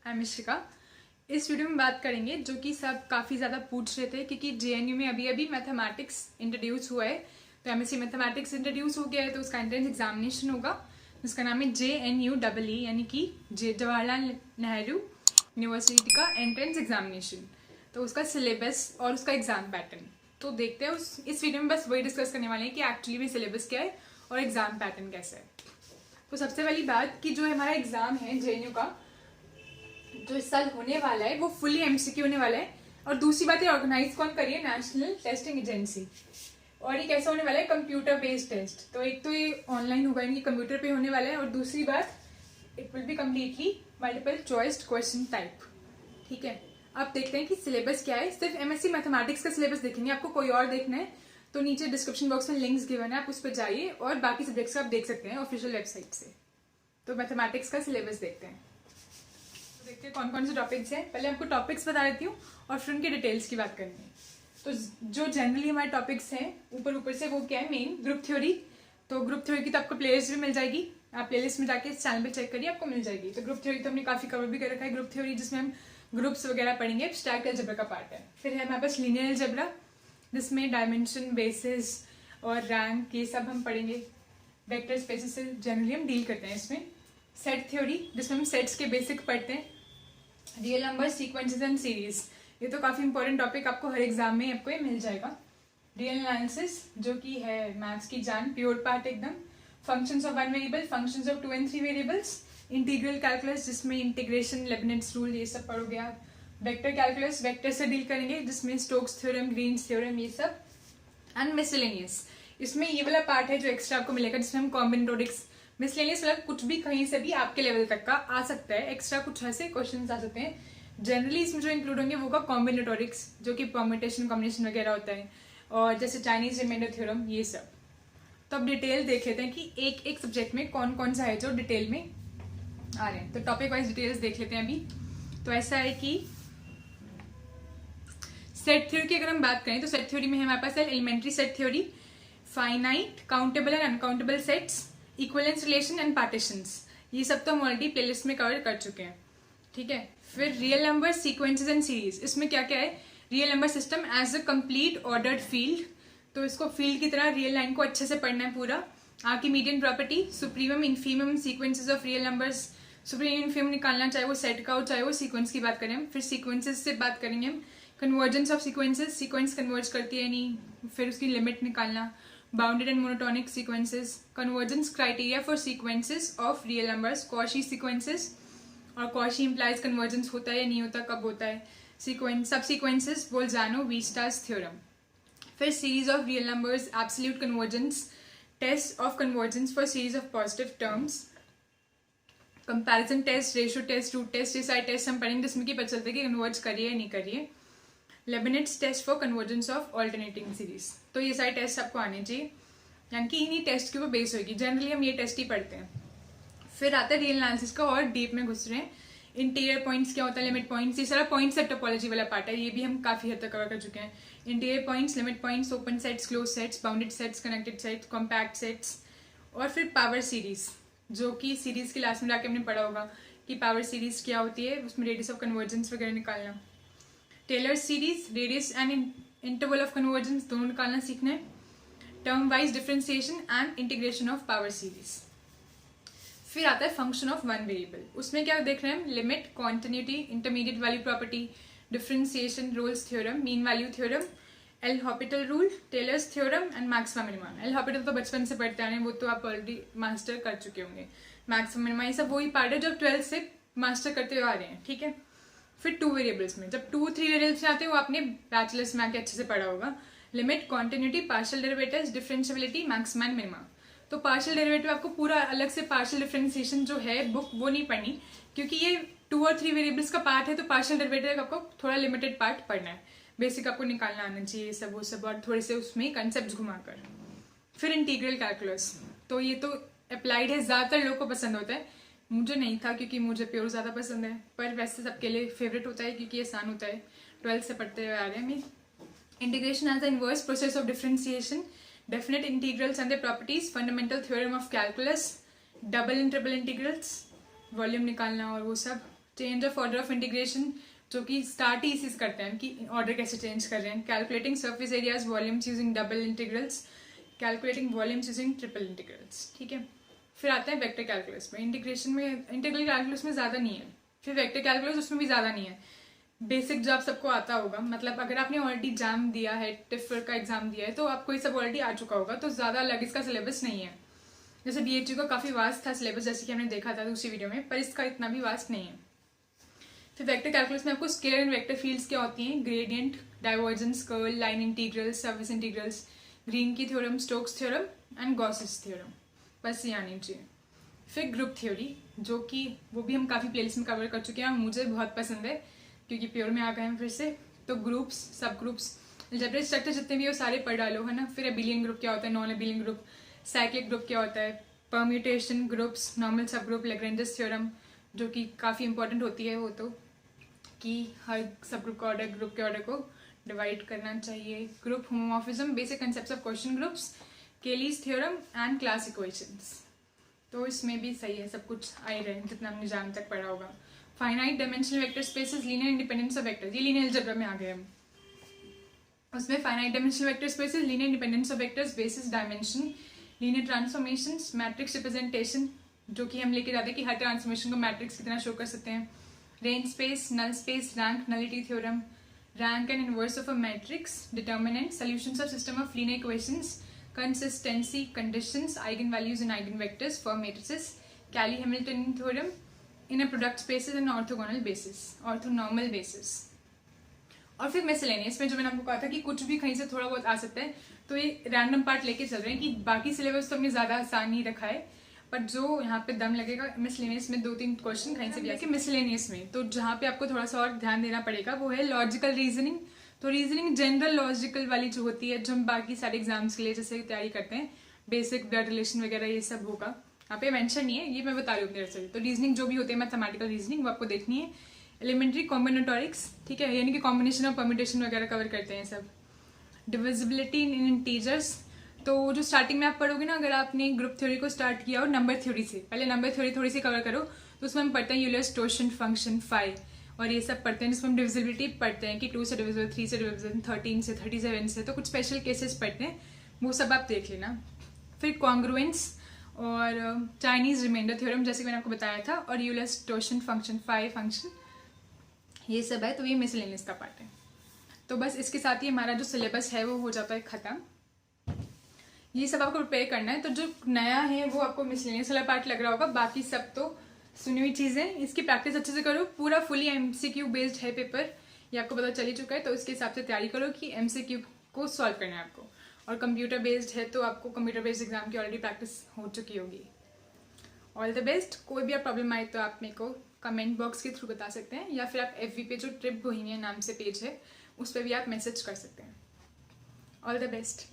आई मिश्रिका। इस वीडियो में बात करेंगे जो कि सब काफ़ी ज़्यादा पूछ रहे थे क्योंकि जेएनयू में अभी अभी मैथमेटिक्स इंट्रोड्यूस हुआ है। तो एमएससी मैथमेटिक्स इंट्रोड्यूस हो गया है तो उसका एंट्रेंस एग्जामिनेशन होगा। उसका नाम है JNUEE यानी कि जवाहरलाल नेहरू यूनिवर्सिटी का एंट्रेंस एग्जामिनेशन। तो उसका सिलेबस और उसका एग्जाम पैटर्न तो देखते हैं। इस वीडियो में बस वही डिस्कस करने वाले हैं कि एक्चुअली में सिलेबस क्या है और एग्जाम पैटर्न कैसा है। तो सबसे पहली बात कि जो हमारा एग्जाम है जेएनयू का जो इस साल होने वाला है वो फुली एमसीक्यू होने वाला है। और दूसरी बात ये ऑर्गेनाइज कौन करिए, नेशनल टेस्टिंग एजेंसी। और ये कैसा होने वाला है, कंप्यूटर बेस्ड टेस्ट। तो एक तो ये ऑनलाइन होगा, यानी कंप्यूटर पे होने वाला है, और दूसरी बात it will be completely multiple choice question type. ठीक है, अब देखते हैं कि सिलेबस क्या है। सिर्फ एमएससी मैथमेटिक्स का सिलेबस देखेंगे, आपको कोई और देखना है तो नीचे डिस्क्रिप्शन बॉक्स में लिंक्स गिवन है, आप उस पर जाइए और बाकी सब्जेक्ट्स का आप देख सकते हैं ऑफिशियल वेबसाइट से। तो मैथमेटिक्स का सिलेबस देखते हैं। तो देखते हैं कौन कौन से टॉपिक्स हैं। पहले आपको टॉपिक्स बता देती हूँ और फिर उनके डिटेल्स की बात करनी है। तो जो जनरली हमारे टॉपिक्स हैं ऊपर से वो क्या है, मेन ग्रुप थ्योरी। तो ग्रुप थ्योरी की तो आपको प्लेलिस्ट भी मिल जाएगी, आप प्लेलिस्ट में जाके इस चैनल पे चेक करिए, आपको मिल जाएगी। तो ग्रुप थ्योरी तो हमने काफी कवर भी कर रखा है। ग्रुप थ्योरी जिसमें हम ग्रुप्स वगैरह पढ़ेंगे, एब्स्ट्रैक्ट अलजेब्रा का पार्ट है। फिर है हमारे पास लीनियर अलजेब्रा जिसमें डायमेंशन, बेसिस और रैंक ये सब हम पढ़ेंगे। वेक्टर स्पेसेस से जनरली हम डील करते हैं इसमें। सेट थ्योरी जिसमें हम सेट्स के बेसिक पढ़ते हैं। Real number, sequences and series, ये तो काफी इंपॉर्टेंट टॉपिक, आपको हर एग्जाम में आपको ये मिल जाएगा। रियल एनालिसिस जो कि है मैथ्स की जान, प्योर पार्ट एकदम। Functions of one variable, functions of 2 and 3 variables. Integral calculus जिसमें इंटीग्रेशन, लेबनिट्ज रूल ये सब पढ़ोगे आप। वेक्टर कैलकुलस, वेक्टर से डील करेंगे जिसमें स्टोक्स थ्योरम, ग्रीन्स थ्योरम ये सब। एंड मिसलेनियस, इसमें ये वाला पार्ट है जो एक्स्ट्रा आपको मिलेगा जिसमें हम कॉम्बिनेटोरिक्स, मिसलेनियस मतलब कुछ भी कहीं से भी आपके लेवल तक का आ सकता है, एक्स्ट्रा कुछ ऐसे क्वेश्चंस आ सकते हैं। जनरली इसमें जो इंक्लूड होंगे वो का कॉम्बिनेटोरिक्स जो कि परम्यूटेशन कॉम्बिनेशन वगैरह होता है, और जैसे चाइनीज रिमाइंडर थ्योरम ये सब। तो अब डिटेल देख लेते हैं कि एक एक सब्जेक्ट में कौन कौन सा है जो डिटेल में आ रहे हैं। तो टॉपिक वाइज डिटेल्स देख लेते हैं अभी। तो ऐसा है कि सेट थ्योरी की अगर हम बात करें तो सेट थ्योरी में हमारे पास है elementary set theory, finite, countable and uncountable sets, equivalence relation and partitions. ये सब तो हम ऑलरेडी प्लेलिस्ट में कवर कर चुके हैं। ठीक है, फिर real number, sequences and series, इसमें क्या क्या है, real number system as a complete ordered field. तो इसको फील्ड की तरह रियल लाइन को अच्छे से पढ़ना है पूरा। Archimedean property, supremum infimum sequences of real numbers. Supreme infimum निकालना, चाहे वो सेट का हो चाहे वो सीक्वेंस की बात करें हम। फिर सीक्वेंसेस से बात करेंगे हम, convergence of sequences, sequence converge करती है नहीं, फिर उसकी लिमिट निकालना। Bounded and monotonic sequences, convergence criteria for sequences of real numbers, Cauchy sequences, और कॉशी इंप्लाइज कन्वर्जेंस होता है या नहीं होता, कब होता है, sequence, subsequences, Bolzano Weierstrass theorem. फिर series of real numbers, absolute convergence, test of convergence for series of positive terms, comparison test, ratio test, root test, ये सारे टेस्ट हम पढ़ेंगे जिसमें कि पता चलता है कि कन्वर्ज करिए या नहीं करिए। Leibniz test for convergence of alternating series. तो ये सारे टेस्ट आपको आने चाहिए, यानी कि इन्हीं टेस्ट के ऊपर बेस होगी। जनरली हम ये टेस्ट ही पढ़ते हैं। फिर आता है रियल एनालिसिस का, और डीप में घुस रहे हैं। इंटीरियर पॉइंट्स क्या होता है, लिमिट पॉइंट्स, ये सारा पॉइंट सेट टोपोलॉजी वाला पार्ट है, ये भी हम काफी हद तक कवर कर चुके हैं। Interior points, limit points, open sets, close sets, bounded sets, connected sets, compact sets. और फिर पावर सीरीज जो कि सीरीज की लास्ट में जाके हमने पढ़ा होगा कि पावर सीरीज क्या होती है, उसमें रेडियस ऑफ कन्वर्जेंस वगैरह निकालना। Taylor series, radius and interval of convergence दोनों निकालना सीखना है। Term wise differentiation and integration of power series. फिर आता है फंक्शन ऑफ वन वेरिएबल, उसमें क्या देख रहे हैं हम, limit, continuity, intermediate value property, differentiation, Rolle's theorem, mean value theorem, L'Hopital rule, Taylor's theorem and maxima minima. L'Hopital तो बचपन से पढ़ते आ रहे हैं, वो तो आप ऑलरेडी मास्टर कर चुके होंगे। मैक्सिमा मिनिमा ये सब वही पार्ट है जो 12th से मास्टर करते हुए आ रहे हैं। ठीक है, फिर 2 वेरिएबल्स में जब 2, 3 वेरिएबल्स आते हैं वो आपने बैचलर्स में आके अच्छे से पढ़ा होगा। Limit, continuity, partial derivatives, differentiability, maxima and minima. तो पार्शियल डेरिवेटिव आपको पूरा अलग से पार्शियल डिफरेंशिएशन जो है बुक वो नहीं पढ़नी, क्योंकि ये 2 और 3 वेरिएबल्स का पार्ट है। तो पार्शियल डेरिवेटिव आपको थोड़ा लिमिटेड पार्ट पढ़ना है, बेसिक आपको निकालना आना चाहिए सब वो सब, और थोड़े से उसमें कंसेप्ट घुमाकर। फिर इंटीग्रल कैलकुलस, तो ये तो अप्लाइड है, ज्यादातर लोगों को पसंद होता है, मुझे नहीं था क्योंकि मुझे प्योर ज्यादा पसंद है, पर वैसे सबके लिए फेवरेट होता है क्योंकि आसान होता है, 12th से पढ़ते हुए आ रहे हैं हमें। Integration as the inverse process of differentiation, definite integrals and the properties, fundamental theorem of calculus, double and triple integrals, volume निकालना और वो सब। Change of order of integration, जो कि स्टार्ट ही इसी से करते हैं कि ऑर्डर कैसे चेंज कर रहे हैं. Calculating surface areas volumes using double integrals, calculating volumes using triple integrals. ठीक है. फिर आता है वेक्टर कैलकुलस में. इंटीग्रेशन में, इंटीग्रल कैलकुलस में ज़्यादा नहीं है. फिर वेक्टर कैलकुलस, उसमें भी ज़्यादा नहीं है. बेसिक जो आप सबको आता होगा, मतलब अगर आपने ऑलरेडी एग्जाम दिया है, टिफर का एग्जाम दिया है, तो आपको ये सब ऑलरेडी आ चुका होगा, तो ज़्यादा अलग इसका सिलेबस नहीं है. जैसे BHU का काफ़ी वास्ट था सिलेबस, जैसे कि हमने देखा था दूसरी वीडियो में, पर इसका इतना भी वास्ट नहीं है. फिर वेक्टर कैलकुलस में आपको स्केलर एंड वेक्टर फील्ड्स क्या होती हैं, gradient, divergence, curl, line integrals, surface integrals, Green की theorem, Stokes theorem and Gauss's theorem, बस ये आनी चाहिए. फिर ग्रुप थ्योरी, जो कि वो भी हम काफ़ी प्लेलिस्ट में कवर कर चुके हैं और मुझे बहुत पसंद है क्योंकि प्योर में आ गए हैं फिर से. तो ग्रुप्स, सब ग्रुप्स, अलजेब्रिक स्ट्रक्चर जितने भी हो सारे पढ़ डालो, है ना. फिर एबिलियन ग्रुप क्या होता है, non abelian group, cyclic group क्या होता है, परम्यूटेशन ग्रुप्स, नॉर्मल सब ग्रुप, लैग्रेंजस थ्योरम, जो कि काफ़ी इंपॉर्टेंट होती है वो, तो कि हर सब ग्रुप का ऑर्डर ग्रुप के ऑर्डर को डिवाइड करना चाहिए. Group homomorphism, basic concepts of question groups, केलीज theorem and class equations. तो इसमें भी सही है, सब कुछ आ ही रहे हैं जितना हमने जान तक पढ़ा होगा. Finite dimensional vector spaces, linear independence of vectors, ये लीनियर अलजेब्रा में आ गए हम. उसमें finite dimensional vector spaces, linear independence of vectors, basis dimension, linear transformations, matrix representation, जो कि हम लेके जाते हैं कि हर ट्रांसफॉर्मेशन को मैट्रिक्स कितना शो कर सकते हैं. Range space, null space, rank nullity theorem, rank and inverse of a matrix, determinant, solutions of system of linear equations, consistency conditions, eigen values and eigen vectors for matrices, Cayley Hamilton theorem inner product spaces and orthogonal basis, orthonormal basis. और फिर miscellaneous में जो मैंने आपको कहा था कि कुछ भी कहीं से थोड़ा बहुत आ सकता है, तो ये रैंडम पार्ट लेके चल रहे हैं कि बाकी सिलेबस तो हमने ज़्यादा आसान नहीं रखा है, बट जो यहाँ पे दम लगेगा मिसलेनियस में 2-3 क्वेश्चन कहीं से भी आके मिसलेनियस में. तो जहाँ पे आपको थोड़ा सा और ध्यान देना पड़ेगा वो है लॉजिकल रीजनिंग. तो रीजनिंग जनरल लॉजिकल वाली जो होती है, जो हम बाकी सारे एग्जाम्स के लिए जैसे तैयारी करते हैं, बेसिक ब्लड रिलेशन वगैरह ये सब होगा. यहाँ पे मेंशन नहीं है, ये मैं बता रही हूँ अपने से. तो रीजनिंग जो भी होती है मैथमेटिकल रीजनिंग, वो आपको देखनी है. एलिमेंट्री कॉम्बिनेटोरिक्स, ठीक है, यानी कि कॉम्बिनेशन और परम्यूटेशन वगैरह कवर करते हैं सब. डिविजिबिलिटी इन इंटीजर्स, तो जो स्टार्टिंग में आप पढ़ोगे ना, अगर आपने ग्रुप थ्योरी को स्टार्ट किया और नंबर थ्योरी से, पहले नंबर थ्योरी थोड़ी सी कवर करो, तो उसमें हम पढ़ते हैं यूलर्स टोर्शन फंक्शन, फाई और ये सब पढ़ते हैं, जिसमें हम डिविजिबिलिटी पढ़ते हैं कि 2 से डिविजिबल, 3 से डिविजिबल, 13 से, 37 से, तो कुछ स्पेशल केसेस पढ़ते हैं, वो सब आप देख लेना. फिर कॉन्ग्रुएंस और चाइनीज रिमाइंडर थ्योरम, जैसे मैंने आपको बताया था, और यूलर्स टोर्शन फंक्शन, फाई फंक्शन, ये सब है. तो ये मिसलेनियस का पार्ट है. तो बस इसके साथ ही हमारा जो सिलेबस है वो हो जाता है खत्म. ये सब आपको प्रिपेयर करना है. तो जो नया है वो आपको मिसलेनियस वाला पार्ट लग रहा होगा, बाकी सब तो सुनी हुई चीज़ें. इसकी प्रैक्टिस अच्छे से करो, पूरा फुली MCQ बेस्ड है पेपर, ये आपको पता चल ही चुका है. तो इसके हिसाब से तैयारी करो कि MCQ को सॉल्व करना है आपको. और कंप्यूटर बेस्ड है तो आपको कंप्यूटर बेस्ड एग्जाम की ऑलरेडी प्रैक्टिस हो चुकी होगी. All the best. कोई भी आप प्रॉब्लम आए तो आप मेरे को कमेंट बॉक्स के थ्रू बता सकते हैं, या फिर आप FB पे जो ट्रिप बोहेमिया नाम से पेज है उस पर भी आप मैसेज कर सकते हैं. All the best.